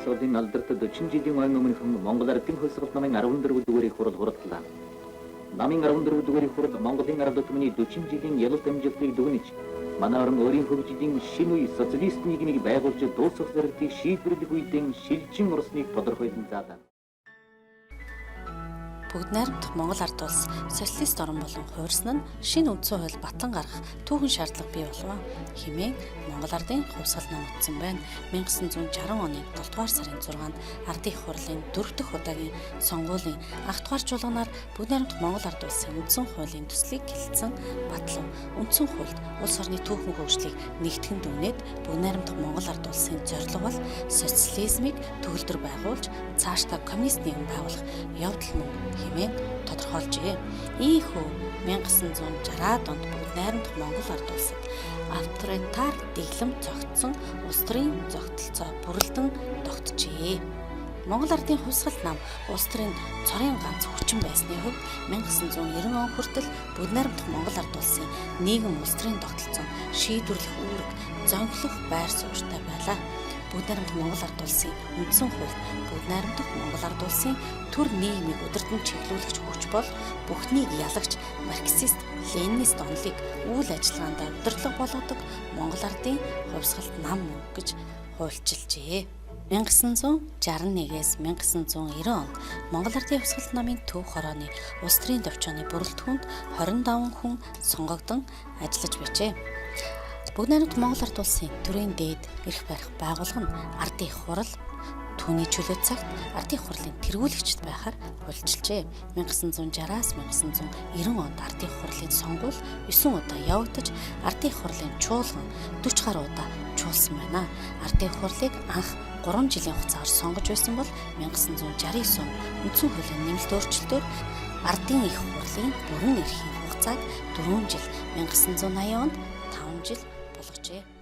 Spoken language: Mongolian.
хувьсгалын алдарт 40 жилийн ойн өмнөхөн Монгол ардын хувьсгал намын 14 дугаарыг хурал хурадлаа. Намын 14 дугаарыг хурал Монголын ард түмний 40 жилийн ялалт амжилтыг дүгнэж, манай орон өөрийн хөгжлийн шинэ үе социалист нийгмийг байгуулж дуусгах зорилтыг шийдвэрлэх үедээ шилжин орсныг тодорхойлон заалаа. Бүгд найрамдах Монгол ард улс социалист орн болон хуурсан нь шинэ үндсэн хууль батлан гаргах түүхэн шаардлага бий болов хэмээн Монгол ардын хувьсгал нам утсан байна. 1960 оны 7 дугаар сарын 6-нд ардын их хурлын 4 дахь удаагийн сонгуулийн ах дугаар чуулганаар бүгд найрамдах Монгол ард улсын үндсэн хуулийн төслийг хэлэлцэн батлав. Үндсэн хуульд улс орны түүхэн хөгжлийг нэгтгэн дүгнээд бүгд найрамдах Монгол ард улсын зорилго бол социализмыг төгөлдөр байгуулж цаашдаа коммунист нийгэм байгуулах явдал мөн хэмээн тодорхойлжээ. Ийхүү 1960-аад онд бүгд найрамдах Монгол ард улсад авторитар дэглэм зогтсон улс төрийн зогтолцоо бүрэлдэн тогтжээ. Монгол ардын хувьсгал нам улс төрийн цорын ганц хүчин байсны хувьд 1990 он хүртэл бүгд найрамдах Монгол ард улсын нийгэм улс төрийн тогтолцоо шийдвэрлэх үүрэг зонхлох байр суурьтай байлаа. Бүгд найрамдах Монгол ард улсын үндсэн хууль бүгд найрамдах Монгол ард улсын төр нийгмийг удирдан чиглүүлэгч хүч бол бүхнийг ялагч марксист ленинист онолыг үйл ажиллагаанд удирдлага болгодог Монгол ардын хувьсгалт нам гэж хуульчилжээ. 1961-ээс 1990 онд Монгол ардын хувьсгалт намын төв хорооны улс төрийн төвчөөний бүрэлдэхүүнд 25 хүн сонгогдсон ажиллаж байжээ. Бүгд найрамдах Монгол ард улсын төрийн дээд эрх барих байгууллага нь ардын их хурал түүний чөлөө цагт ардын их хурлын тэргүүлэгчд байхаар хуульчилжээ. 1960-аас 1990 онд ардын их хурлын сонгуул 9 удаа явагдаж ардын их хурлын чуулган 40 гаруй удаа чуулсан байна. Ардын их хурлыг анх 3 жилийн хугацаагаар сонгож байсан бол 1969 он үндсэн хуулийн нэмэлт өөрчлөлтөөр ардын их хурлын бүрэн эрхийн хугацааг 4 жил 1980 онд 5 жил болгожээ.